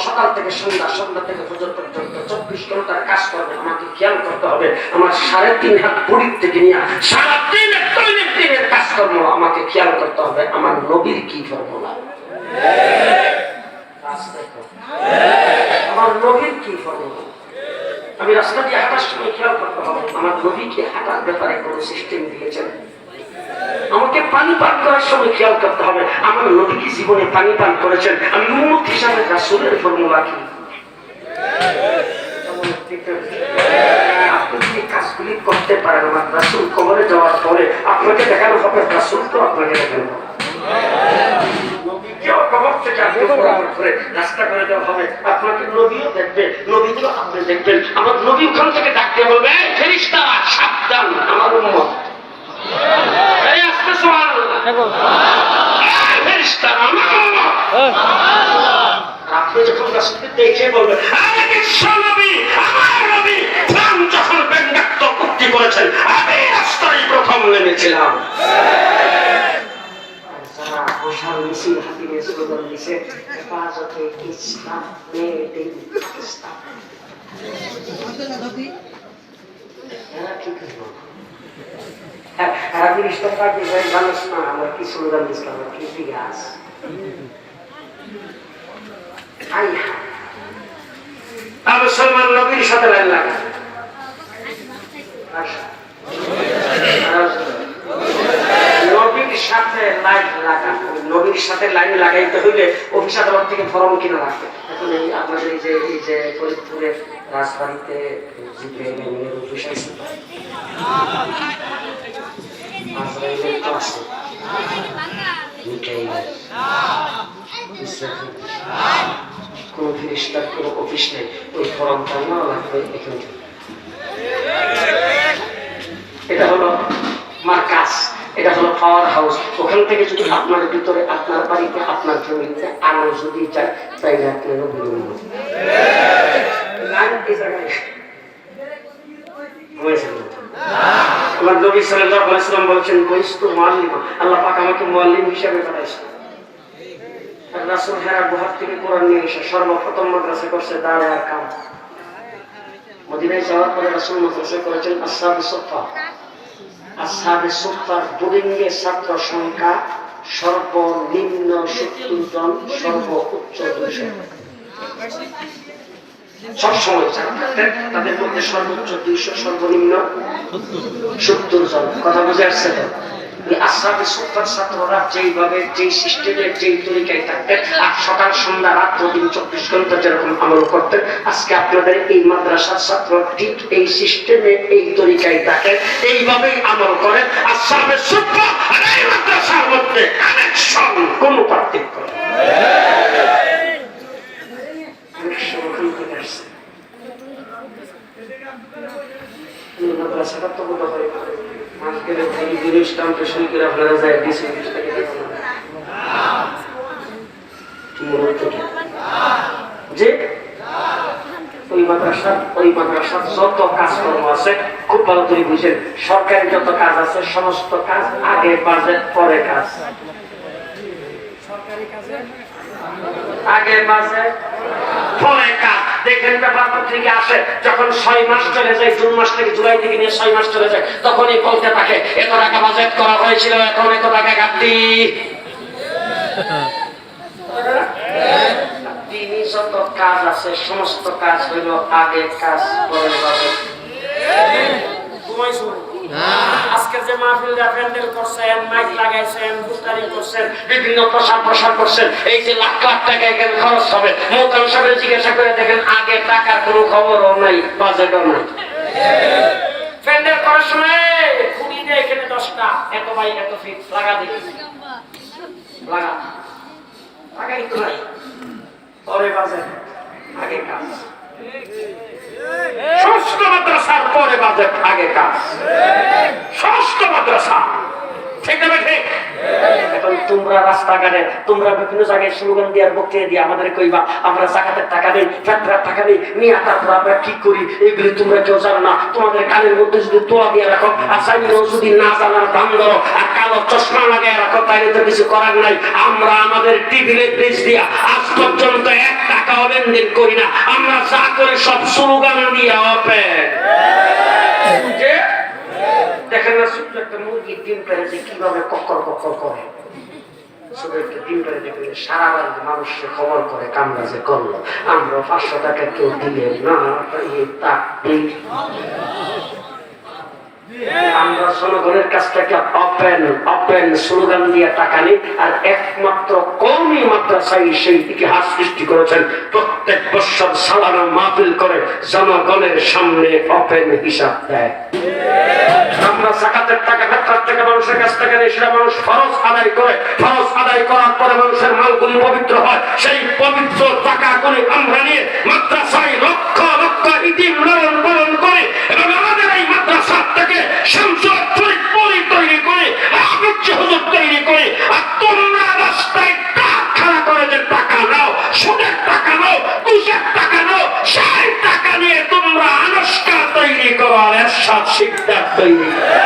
S1: সকাল থেকে সন্ধ্যা, সন্ধ্যা থেকে ফজর পর্যন্ত 24 ঘন্টার কাজ করবে, আমাকে খেয়াল করতে হবে। আমার 3.5 হাত বড়ির থেকে নিয়ে সারাদিন দৈনন্দিনের কাজকর্ম আমাকে খেয়াল করতে হবে। আমার নবীর কি ফর্মুলা, আমার নবীর কি ফর্মুলা। আমি রাস্তা দিয়ে হাঁটার সময় খেয়াল করতে হবে আমার নবীকে হাঁটার ব্যাপারে কোন সিস্টেম দিয়েছেন। আমাকে পানি পান করার সময় খেয়াল করতে হবে আমার নবী কি জীবনে পানি পান করেছেন। আমি উম্মত হিসাবে রাসূলের ফর্মুলা কি। আপনি যদি কাজগুলি করতে পারেন, আমার রাসূল কবরে যাওয়ার পরে আপনাকে দেখানো হবে, রাসূল তো আপনাকে দেখানো হবে। নবীকেও কবর থেকে আপনি বরাবর করে রাস্তা করে দেওয়া হবে, আপনাকে নবীও দেখবে, নবীকেও আপনি দেখবেন। আমার নবী ওখান থেকে ডাকতে বলবে, এই ফেরেশতারা সাবধান, আমার উম্মত আপনি যখন রাসূলকে দেখে বলবেন যখন ব্যঙ্গাত্ম উক্তি করেছেন, আমি রাস্তায় প্রথম নেমেছিলাম।
S2: সাহসার মিছিল হাতে নিয়ে স্লোগান দিছে, হেফাজতে ইসলাম মেড ইন পাকিস্তান। এরা কি করবো? এরা জিনিসটা কাটে যায়, জানিস না আমরা কি স্লোগান দিচ্ছিলাম, কি গাছ মুসলমান নবীর সাথে লাইন লাগা, নবীর সাথে লাইন লাগা, নবীর সাথে লাইন লাগাইতে হইলে অফিস আদালত থেকে ফরম কিনা লাগবে। এখন এই আপনাদের এই যে ফরিদপুরের রাজবাড়িতে অফিস আছে, কোন ফিরিস্তার কোন অফিস নেই, ওই ফরমটা নেওয়া লাগবে এখান থেকে। এটা হলো মার্কাজ, এটা হলো পাওয়ার হাউস। ওখান থেকে যদি আপনার ভিতরে, আপনার বাড়িতে, আপনার ফ্যামিলিতে আলো যদি যায়, তাইলে আপনারও বিরোধ আমার নবী সাল্লাল্লাহু আলাইহি ওয়াসাল্লাম বলেছেন, বয়স্তু মুআল্লিমা, আল্লাহ পাক আমাকে মুআল্লিম হিসেবে পাঠাইছেন। আর রাসূল হেরা গুহার থেকে কোরআন নিয়ে এসে সর্বপ্রথম মাদ্রাসা করছে দারে আরকাম। মদিনায় যাওয়ার পরে রাসূল মাদ্রাসা করেছেন আসহাবে সুফফা। আসহাবে সুফফার বোর্ডিংয়ে ছাত্র সংখ্যা সর্বনিম্ন 70 জন, সর্বোচ্চ 200। সবসময় তাদের মধ্যে সর্বোচ্চ 200, সর্বনিম্ন 70 জন। কথা বুঝে আসছে তো? আসহাবে সুফফার ছাত্ররা যেইভাবে, যেই সিস্টেমে, যেই তরিকায় থাকতেন, আর সকাল সন্ধ্যা রাত দিন 24 ঘন্টা যেরকম আমল করতেন, আজকে আপনাদের এই মাদ্রাসার ছাত্র ঠিক এই সিস্টেমে, এই তরিকায় থাকেন, এইভাবেই আমল করেন। আসহাবে সুফফা আর এই মাদ্রাসার মধ্যে কানেকশন, কোনো পার্থক্য নেই। মাদ্রাসাটা তো বোধ হয় আজকের এই জিনিসটা পেশন করে আপনারা যায় দিয়েছে, যে ওই মাদ্রাসার যত কাজকর্ম আছে খুব ভালো করে বুঝেন। সরকারি যত কাজ আছে সমস্ত কাজ আগে বাজেট পরে কাজ, সরকারি কাজে আগে বাজেট পরে কাজ। দেখেন ব্যাপারটা থেকে আসে, যখন 6 মাস চলে যায়, জুন মাস থেকে জুলাই থেকে নিয়ে 6 মাস চলে যায়, তখনই বলতে থাকে এত টাকা বাজেট করা হয়েছিল, এখন এত টাকা ঘাটতি। দিনই যত কাজ আছে সমস্ত কাজ হইল আগে কাজ পরে বাজেট। আজকের যে মাহফিলটা প্যান্ডেল করছেন, মাইক লাগাইছেন, পোস্টারিং করছেন, বিভিন্ন প্রসার করছেন, এই যে লাখ লাখ টাকা এখানে খরচ হবে, মোহতারাম সাহেবের জিজ্ঞাসা করে দেখেন আগে টাকার কোনো খবরও নাই, বাজেটও নাই। প্যান্ডেল করার সময় খুঁড়ি দেয় এখানে 10টা, এত বাই এত ফিট লাগা দেখি, লাগা টাকাই তো নাই, পরে বাজেট আগে কাজ। ষষ্ঠ মাদ্রাসার পরে বাজেট আগে কাজ, ষষ্ঠ মাদ্রাসা, ঠিক না ঠিক? এখন তোমরা রাস্তাঘাটে, তোমরা বিভিন্ন জায়গায় স্লোগান দেওয়ার বক্তৃতা দিয়ে আমাদের কইবা আমরা জাকাতের টাকা নেই, ফেতরার টাকা নেই, নিয়ে তারপর আমরা কি করি এগুলি তোমরা কেউ জানো না। তোমাদের কানের মধ্যে যদি তোলা দিয়ে রাখো, আর চাইলেও যদি না জানার দাম ধরো, আর কালো চশমা লাগিয়ে রাখো, তাইলে তো কিছু করার নাই। আমরা আমাদের টিভিতে বেচ দিয়া আজ পর্যন্ত 1 টাকাও লেনদেন করি না, আমরা যা করে সব স্লোগান দিয়ে ওপেন। দেখেন না ছোট্ট একটা মুরগি ডিম পেড়ে যে কিভাবে কক্কর কক্কর করে, ছোট একটা ডিম পেড়ে দেখে সারা বাড়িতে মানুষের খবর করে কামরা যে করলো, আমরা 500 টাকা কেউ দিলে না, আমরা জনগণের কাছ থেকে ওপেন স্লোগান দিয়ে টাকা নেই। আর একমাত্র কওমি মাদ্রাসায় সেই ইতিহাস সৃষ্টি করেছেন, প্রত্যেক বছর সালানা মাহফিল করে জনগণের সামনে ওপেন হিসাব দেয়। আমরা যাকাতের টাকা, ফিতরার টাকা মানুষের কাছ থেকে নেই, সেটা মানুষ ফরজ আদায় করে, ফরজ আদায় করার পরে মানুষের মালগুলি পবিত্র হয়, সেই পবিত্র টাকাগুলি আমরা নিয়ে মাদ্রাসায় লক্ষ লক্ষ ইতিম লালন পালন করে, এবং আমাদের এই মাদ্রাসা থেকে সংসদ তৈরি করে, হুজুর তৈরি করে, আর তোমরা রাস্তায় খাড়া করে যে টাকা নাও, সুদের টাকা নাও, ঘুষের টাকা নাও, সেই টাকা নিয়ে তোমরা আনুষ্কা তৈরি করো আর এরশাদ শিকদার তৈরি করো।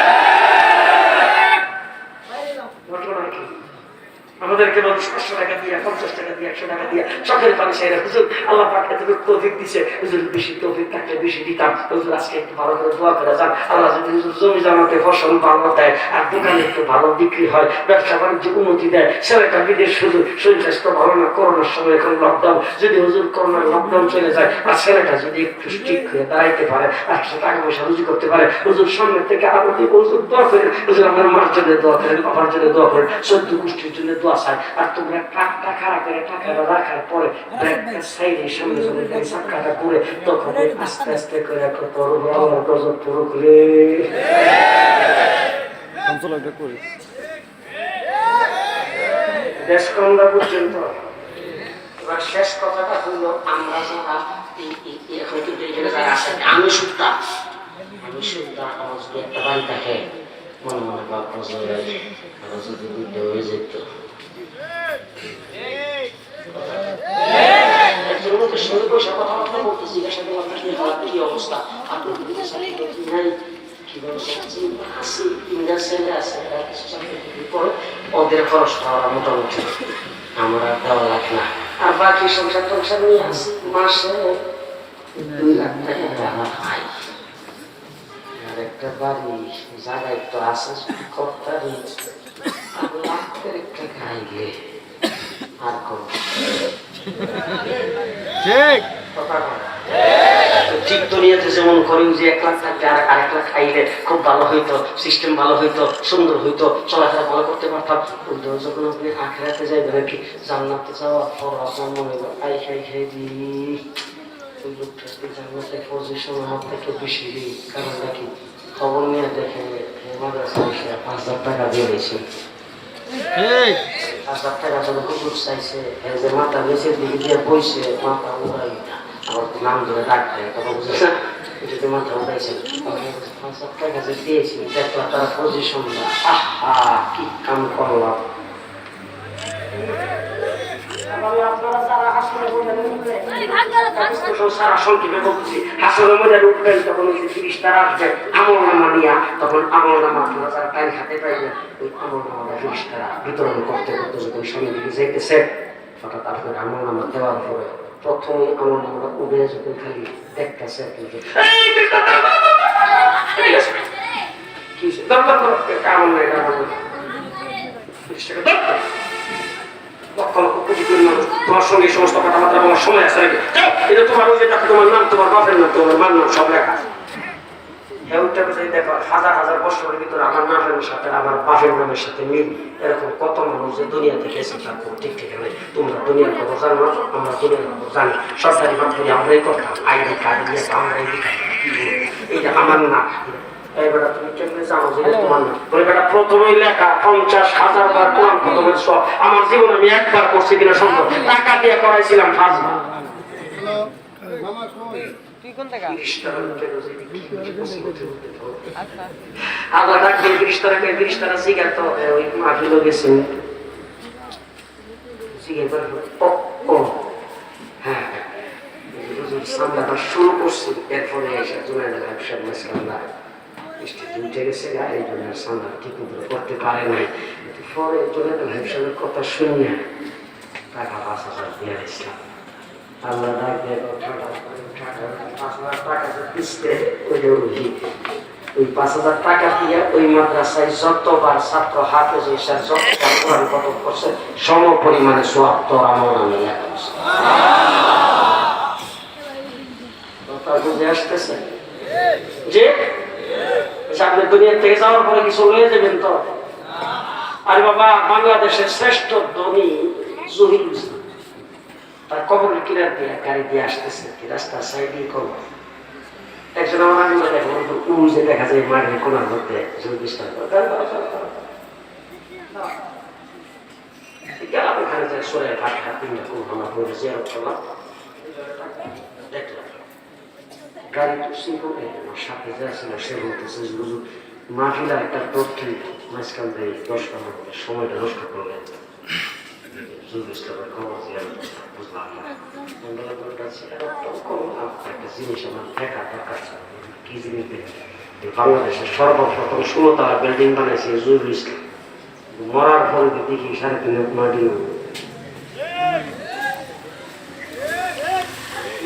S2: আমাদেরকে বলে 500 টাকা দিয়ে 50 টাকা দিয়ে 100 টাকা দিয়ে চোখের পানি চাইলে হুজুর আল্লাহ পাক এত তৌফিক দিছে হুজুর বেশি তৌফিক থাকলে বেশি দিতাম হুজুর আজকে একটু ভালো করে দোয়া করে যান আল্লাহ যদি হুজুর জমি জামাতে ফসল ভালো দেয় আর দোকানে একটু ভালো বিক্রি হয় ব্যবসা বাণিজ্য উন্নতি দেয় ছেলেটা বিদেশ হুজুর শরীর স্বাস্থ্য ভালো না করোনার সময় এখন লকডাউন যদি হুজুর করোনার লকডাউন চলে যায় আর ছেলেটা যদি একটু ঠিক হয়ে দাঁড়াইতে পারে আর টাকা পয়সা রুজি করতে পারে হুজুর সামনে থেকে আরো দিয়ে হুজুর দোয়া করেন হুজুর আমার মার জন্য দোয়া করেন বাবার জন্য দোয়া করেন সদ্য গোষ্ঠীর জন্য দোয়া চাই আর তোমরা টাকা খারাপ করে টাকাটা রাখার পরে ব্যাগটা সাইডে সামনে চলে যায় চাকাটা করে তখন আস্তে আস্তে করে একটা তরুণ আমার গজব পুরো করে দেশ কন্দা পর্যন্ত এবার শেষ কথাটা হইলো আমরা যারা এখন কিন্তু এখানে যারা আছেন আমি সুদ্ধা আমার যদি একটা বাড়ি থাকে মনে মনে বাপ আমার যদি বুঝতে হয়ে যেত কথাবার্তা বলতে জিজ্ঞাসা করলাম কি অবস্থা আপনার নাই ওদের খরচটা ওরা মোটামুটি আমরা দেওয়া লাগে না আর বাকি সংসার টংসার নিয়ে আসি মাসে 2 লাখ টাকা খাই আর একটা বাড়ি জায়গায় তো আছে কর্তারি আর লাখের একটা খাইলে আর কোন ঠিক দুনিয়াতে যেমন করেন যে 1 লাখ থাকতে আর 1 লাখ খাইলে খুব ভালো হইতো সিস্টেম ভালো হইতো সুন্দর হইতো চলাফেরা ভালো করতে পারতাম কিন্তু যখন আপনি আখেরাতে যাইবেন আর কি জান্নাতে যাওয়ার পর আপনার মনে হয় খাই দিই ওই লোকটাকে জান্নাতে পজিশন আমার থেকে বেশি দিই কারণ নাকি খবর নিয়ে দেখে মাদ্রাসায় 5,000 টাকা দিয়ে দিয়েছি 5,000 টাকা যখন হুজুর চাইছে যে মাথা নিচের দিকে দিয়ে বইছে মাথা উড়াই না আবার নাম ধরে ডাকতে কথা বুঝে না যদি মাথা উঠাইছে 5,000 টাকা যে দিয়েছি দেখলা তার পজিশন আহা কি কাম করলাম আপনারা যারা হাসপাতালে সারা সংক্ষেপে বলছি হাসপাতালের মধ্যে উঠবেন তখন ওই যে ফিরিস্তারা আসবে আমল নামা নিয়া তখন আমল নামা আপনারা যারা টাইম হাতে পাইবেন ওই আমল নামাটা ফিরিস্তারা বিতরণ করতে করতে যখন সামনে দিকে যাইতেছে হঠাৎ আপনার আমল নামা দেওয়ার পরে প্রথমে আমল নামাটা উঠে যখন খালি দেখতেছে কি আমল নাই তোমার সঙ্গে সমস্ত কথাবার্তা বলার সময় আছে নাকি এটা তোমার ওই যে তোমার নাম তোমার বাপের নাম তোমার মার নাম সব লেখা আছে দেখো হাজার হাজার বছরের ভিতরে আমার নামের সাথে আমার বাপের নামের সাথে মিল এরকম কত মানুষ যে দুনিয়া থেকে এসে তারপর ঠিক ঠিক নেই তোমরা দুনিয়ার খবর জানো না আমরা দুনিয়ার খবর জানি সরকারি মাধ্যমে আমরাই করতাম আইডি কার্ড দিয়ে আমরাই লিখাই এইটা আমার না এবারে তুমি কেমনে জানো যে তোমার না বলে বেটা প্রথমেই লেখা 50,000 বার কোরআন খতমের সব আমার জীবনে আমি একবার করছি কিনা সম্ভব টাকা দিয়ে করাইছিলাম 5 বার আল্লাহ ডাকবেন ফেরেশতারা জিজ্ঞাসা তো ওই মাহফিলে গেছেন জিজ্ঞাসা হ্যাঁ সামলাটা শুরু করছি এরপরে এসে জুনাইদুল হক সাহেব মাশাআল্লাহ স্টেজে উঠে গেছে এই জন্য সামলা ঠিক মতো করতে পারে নাই পরে জুনাইদুল হক সাহেবের কথা শুনে টাকা 5,000 দিয়ে দিয়েছিলাম আল্লাহ ডাকবে 5,000 টাকা দিচ্ছে ওই 5,000 টাকা দিয়ে ওই মাদ্রাসায় যতবার ছাত্র হাফেজ হয়েছে যতবার কোরআন খতম করছে সম পরিমাণে সওয়াব তো আমল নামে লেখা আছে কথা বুঝে আসতেছে যে আপনি দুনিয়া থেকে যাওয়ার পরে কিছু লয়ে যাবেন তো আরে বাবা বাংলাদেশের শ্রেষ্ঠ ধনী জহির ইসলাম তার কবরের কিনার দিয়ে গাড়ি দিয়ে আসতেছে রাস্তার সাইডে করবো একজন আমার আগে দেখো যে দেখা যায় মাঠের কোনার মধ্যে জহির ইসলাম ওখানে যায় সরে পাঠা তিনটা কোন হামলা করে জিয়ারত করলাম দেখলাম গাড়ি তো সিম্পল আমার সাথে যা ছিল সে বলতেছে মাহফিলা একটা তথ্য মাঝখান থেকে 10 টাকা সময়টা নষ্ট করলেন একটা জিনিস আমার দেখা দরকার কি জিনিস বাংলাদেশের সর্বপ্রথম 16 তলা বিল্ডিং বানাইছে জহিরুল ইসলাম মরার পরে দেখি 3.5 মাটি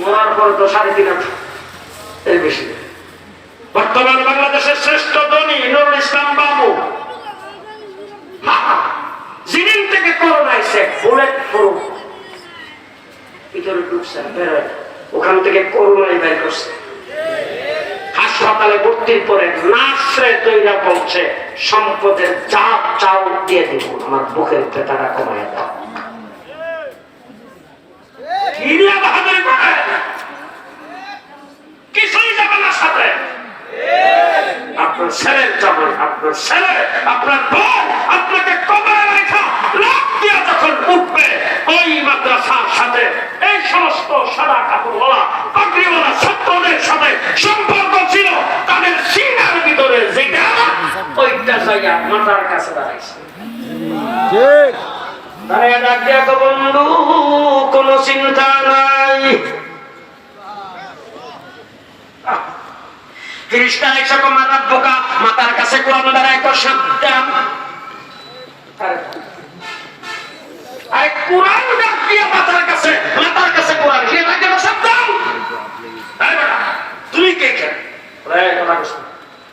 S2: মরার পরে তো 3.5 এর বেশি।
S1: বর্তমান বাংলাদেশের শ্রেষ্ঠ ধনী নুরুল ইসলাম বাবু
S2: যেদিন থেকে করোনা এসে বুলেট প্রুফ ভিতরে ঢুকছে বেরোয়, ওখান থেকে করোনাই বের করছে। হাসপাতালে ভর্তির পরে নার্সরে তৈরা বলছে সম্পদের যা চাও দিয়ে দিব, আমার বুকের পেটাটা কমায় দাও।
S1: বাহাদুরি করে কিছুই যাবে না সাথে।
S2: আপনার ছেলের জামাই, আপনার ছেলে,
S1: আপনার বউ আপনাকে কবরে রেখা লাফ দিয়ে যখন উঠবে, ওই মাদ্রাসার সাথে এই সমস্ত সাদা কাপড়ওয়ালা পাগড়িওয়ালা ছাত্রদের সাথে সম্পর্ক ছিল, তাদের সিনার ভিতরে যেটা
S2: ওইটা জায়গা মাথার কাছে দাঁড়াইছে।
S1: তারা ডাক দিয়া কো, বন্ধু কোনো চিন্তা নাই, ফিরিস্তা এসে মাথার বোকা মাথার কাছে কোরআন দ্বারা একটা সাবধান। আরে কোরআন ডাক দিয়া মাথার কাছে কোরআন সে ডাক দিয়া সাবধান। আরে বেটা তুমি কে কেন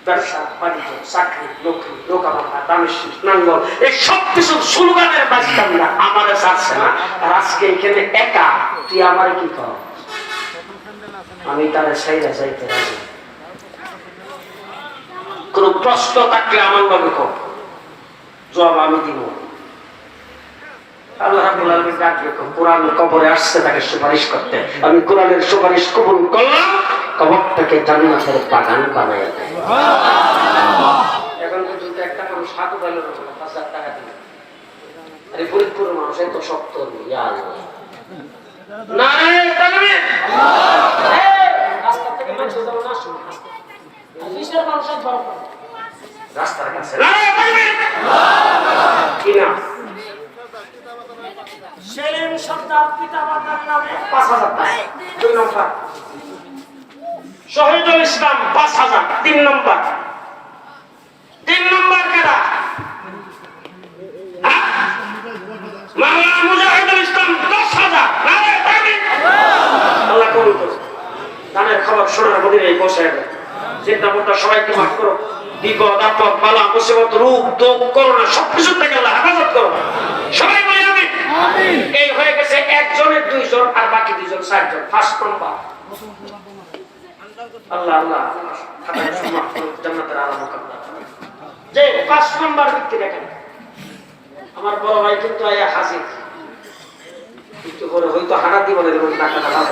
S2: ব্যবসা বাণিজ্য চাকরি নৌকরি লোকামাতা দামেশি নাঙ্গল এই সব কিছু স্লোগানের বাজতাম না, আমার চাচ্ছে না। আর আজকে এখানে একা, তুই আমার কি কর, আমি তারা সাইরা চাইতে রাজি। কোন প্রশ্ন থাকলে আমার লগে কর, জবাব আমি দিব। আল্লাহ রাব্বুল আলামিন ডাকবে, কোরআন কবরে আসছে তাকে সুপারিশ করতে, আমি কোরআনের সুপারিশ কবুল করলাম, কবরটাকে জান্নাতের বাগান বানায় দেয়। এখন পর্যন্ত একটা মানুষ হাত উঠাইল না, 5,000 টাকা দিল। আরে ফরিদপুরের মানুষ এত শক্ত ইয়া আল্লাহ না রে তাকবীর। রাস্তা থেকে মানুষ যাও না, শুন কিসের মানুষের বড় রাস্তার কাছে না রে তাকবীর কি না সেলিম সর্দার পিতা মাতার নামে 5,000 টাকা। 2 নম্বর শহীদুল ইসলাম 5,000। 3 নম্বর কেডা? মাওলানা মুজাহিদুল ইসলাম 10,000। নারে তাকবীর। আল্লাহ কবুল করুন। দানের খবর শোনার মদিনায় পৌঁছে যাবে। চিন্তা করতে সবাইকে মাফ করো, বিপদ আপদ বালা মুসিবত রোগ দুঃখ করোনা সবকিছু থেকে আল্লাহ হেফাজত করো। সবাই বলি আমিন। এই হয়ে গেছে একজনের 2 জন আর বাকি 2 জন 4 জন। 1 নম্বর আল্লাহ আল্লাহ জান্নাতের আলো মুকাদ্দাম। যে 5 নম্বর ব্যক্তি দেখেন, আমার বড় ভাই কিন্তু আয়া হাজির, একটু করে হয়তো হাঁটা দিব না, যেমন টাকাটা ভালো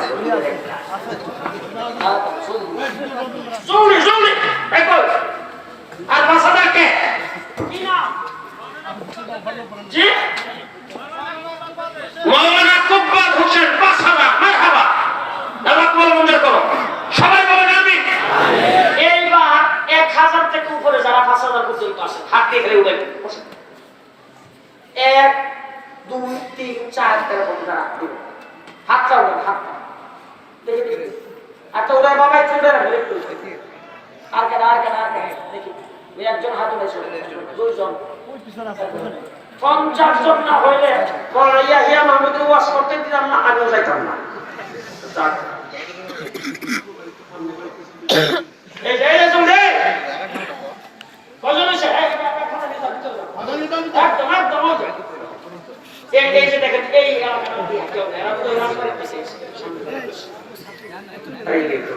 S2: জলদি আর 5,000 কে কি নাম? জি মাওলানা কুব্বার হোসেন 5,000। মারহাবা, আল্লাহ কবুল মঞ্জুর করো। সবাই বলেন আমিন। এইবার 1,000 থেকে উপরে যারা 5,000 পর্যন্ত আসে হাত দিয়ে খেলে উঠে 1 2 3 4 এরকম যারা দিব হাতটা উঠে হাতটা দেখি দেখি আচ্ছা ওদের বাবা চলে রাখবে আর কেন দেখি একজন হাত উঠেছে 2 জন 50 জন না হইলে ইয়াহিয়া মাহমুদের ওয়াজ করতে দিতাম না, আমিও যাইতাম না। এই যে এই জন্য কজন হইছে একদম এই যে দেখেন এই এলাকাটা দিয়া কেউ এরা তো রাস্তায় পিছে এই দেখো